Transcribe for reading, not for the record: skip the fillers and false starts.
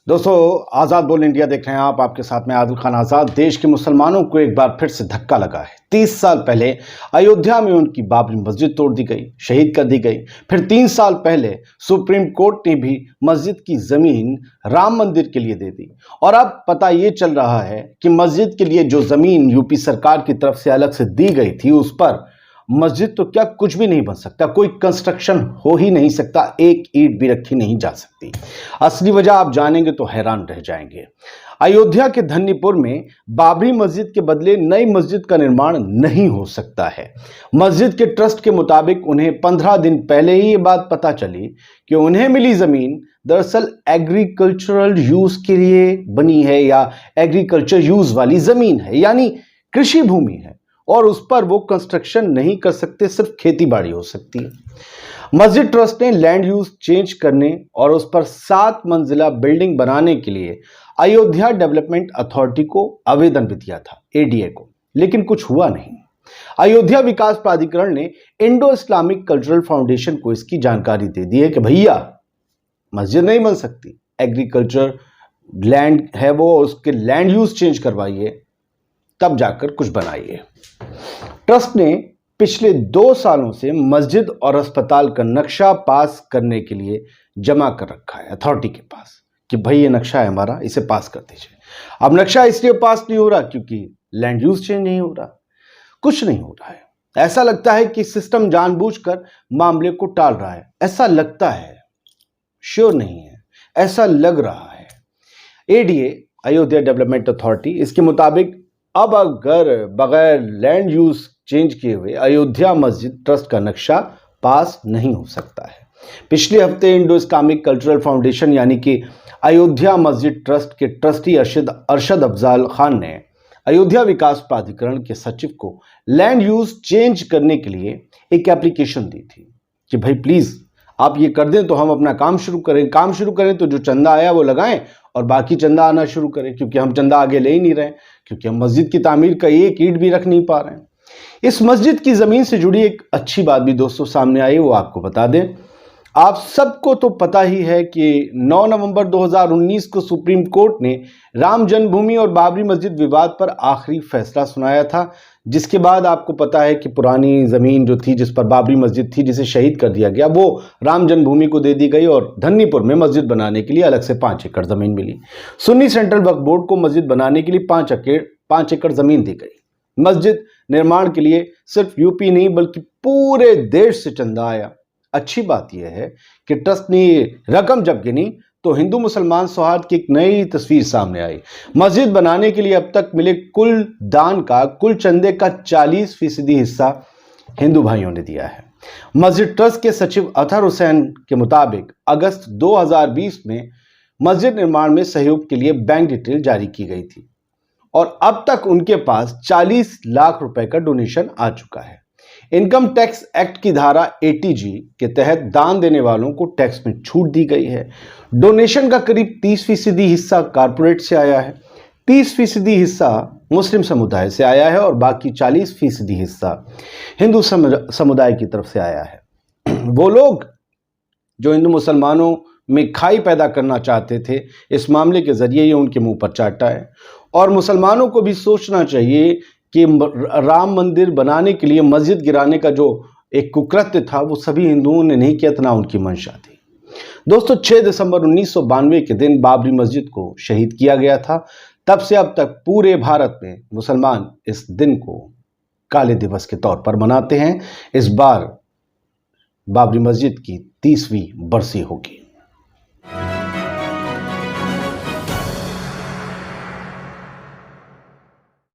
दोस्तों, आज़ाद बोल इंडिया देख रहे हैं आप। आपके साथ में आदिल खान आज़ाद। देश के मुसलमानों को एक बार फिर से धक्का लगा है। 30 साल पहले अयोध्या में उनकी बाबरी मस्जिद तोड़ दी गई, शहीद कर दी गई। फिर 3 साल पहले सुप्रीम कोर्ट ने भी मस्जिद की ज़मीन राम मंदिर के लिए दे दी। और अब पता ये चल रहा है कि मस्जिद के लिए जो ज़मीन यूपी सरकार की तरफ से अलग से दी गई थी, उस पर मस्जिद तो क्या कुछ भी नहीं बन सकता, कोई कंस्ट्रक्शन हो ही नहीं सकता, एक ईंट भी रखी नहीं जा सकती। असली वजह आप जानेंगे तो हैरान रह जाएंगे। अयोध्या के धन्नीपुर में बाबरी मस्जिद के बदले नई मस्जिद का निर्माण नहीं हो सकता है। मस्जिद के ट्रस्ट के मुताबिक उन्हें 15 दिन पहले ही ये बात पता चली कि उन्हें मिली जमीन दरअसल एग्रीकल्चरल यूज के लिए बनी है, या एग्रीकल्चर यूज वाली जमीन है, यानी कृषि भूमि है, और उस पर वो कंस्ट्रक्शन नहीं कर सकते, सिर्फ खेती बाड़ी हो सकती है। मस्जिद ट्रस्ट ने लैंड यूज चेंज करने और उस पर 7 मंजिला बिल्डिंग बनाने के लिए अयोध्या डेवलपमेंट अथॉरिटी को आवेदन भी दिया था, एडीए को, लेकिन कुछ हुआ नहीं। अयोध्या विकास प्राधिकरण ने इंडो इस्लामिक कल्चरल फाउंडेशन को इसकी जानकारी दे दी है कि भैया मस्जिद नहीं बन सकती, एग्रीकल्चर लैंड है वो, उसके लैंड यूज चेंज करवाइए, तब जाकर कुछ बनाइए। ट्रस्ट ने पिछले 2 सालों से मस्जिद और अस्पताल का नक्शा पास करने के लिए जमा कर रखा है अथॉरिटी के पास कि भाई ये नक्शा है हमारा, इसे पास कर दीजिए। अब नक्शा इसलिए पास नहीं हो रहा क्योंकि लैंड यूज चेंज नहीं हो रहा, कुछ नहीं हो रहा है। ऐसा लगता है कि सिस्टम जानबूझकर मामले को टाल रहा है, ऐसा लगता है, श्योर नहीं है, ऐसा लग रहा है। एडीए, अयोध्या डेवलपमेंट अथॉरिटी, इसके मुताबिक अब अगर बगैर लैंड यूज चेंज किए हुए अयोध्या मस्जिद ट्रस्ट का नक्शा पास नहीं हो सकता है। पिछले हफ्ते इंडो इस्लामिक कल्चरल फाउंडेशन यानी कि अयोध्या मस्जिद ट्रस्ट के ट्रस्टी अरशद अफजाल खान ने अयोध्या विकास प्राधिकरण के सचिव को लैंड यूज चेंज करने के लिए एक एप्लीकेशन दी थी कि भाई प्लीज आप ये कर दें तो हम अपना काम शुरू करें तो जो चंदा आया वो लगाएं और बाकी चंदा आना शुरू करें, क्योंकि हम चंदा आगे ले ही नहीं रहे, क्योंकि हम मस्जिद की तामीर का एक ईंट भी रख नहीं पा रहे हैं। इस मस्जिद की जमीन से जुड़ी एक अच्छी बात भी दोस्तों सामने आई, वो आपको बता दें। आप सबको तो पता ही है कि 9 नवंबर 2019 को सुप्रीम कोर्ट ने राम जन्मभूमि और बाबरी मस्जिद विवाद पर आखिरी फैसला सुनाया था, जिसके बाद आपको पता है कि पुरानी ज़मीन जो थी जिस पर बाबरी मस्जिद थी, जिसे शहीद कर दिया गया, वो राम जन्मभूमि को दे दी गई और धन्नीपुर में मस्जिद बनाने के लिए अलग से 5 एकड़ ज़मीन मिली। सुन्नी सेंट्रल वक्फ बोर्ड को मस्जिद बनाने के लिए 5 एकड़ ज़मीन दी गई। मस्जिद निर्माण के लिए सिर्फ यूपी नहीं बल्कि पूरे देश से चंदा आया। अच्छी बात यह है कि ट्रस्ट ने रकम जब गिनी तो हिंदू मुसलमान सौहार्द की एक नई तस्वीर सामने आई। मस्जिद बनाने के लिए अब तक मिले कुल दान का, कुल चंदे का 40% हिस्सा हिंदू भाइयों ने दिया है। मस्जिद ट्रस्ट के सचिव अतहर हुसैन के मुताबिक अगस्त 2020 में मस्जिद निर्माण में सहयोग के लिए बैंक डिटेल जारी की गई थी और अब तक उनके पास 40 लाख रुपए का डोनेशन आ चुका है। इनकम टैक्स एक्ट की धारा 80G के तहत दान देने वालों को टैक्स में छूट दी गई है। डोनेशन का करीब 30% हिस्सा कारपोरेट से आया है, 30% हिस्सा मुस्लिम समुदाय से आया है और बाकी 40% हिस्सा हिंदू समुदाय की तरफ से आया है। वो लोग जो हिंदू मुसलमानों में खाई पैदा करना चाहते थे, इस मामले के जरिए ये उनके मुंह पर चाटा है। और मुसलमानों को भी सोचना चाहिए कि राम मंदिर बनाने के लिए मस्जिद गिराने का जो एक कुकृत्य था, वो सभी हिंदुओं ने नहीं किया, इतना उनकी मंशा थी। दोस्तों, 6 दिसंबर 1992 के दिन बाबरी मस्जिद को शहीद किया गया था। तब से अब तक पूरे भारत में मुसलमान इस दिन को काले दिवस के तौर पर मनाते हैं। इस बार बाबरी मस्जिद की 30वीं बरसी होगी।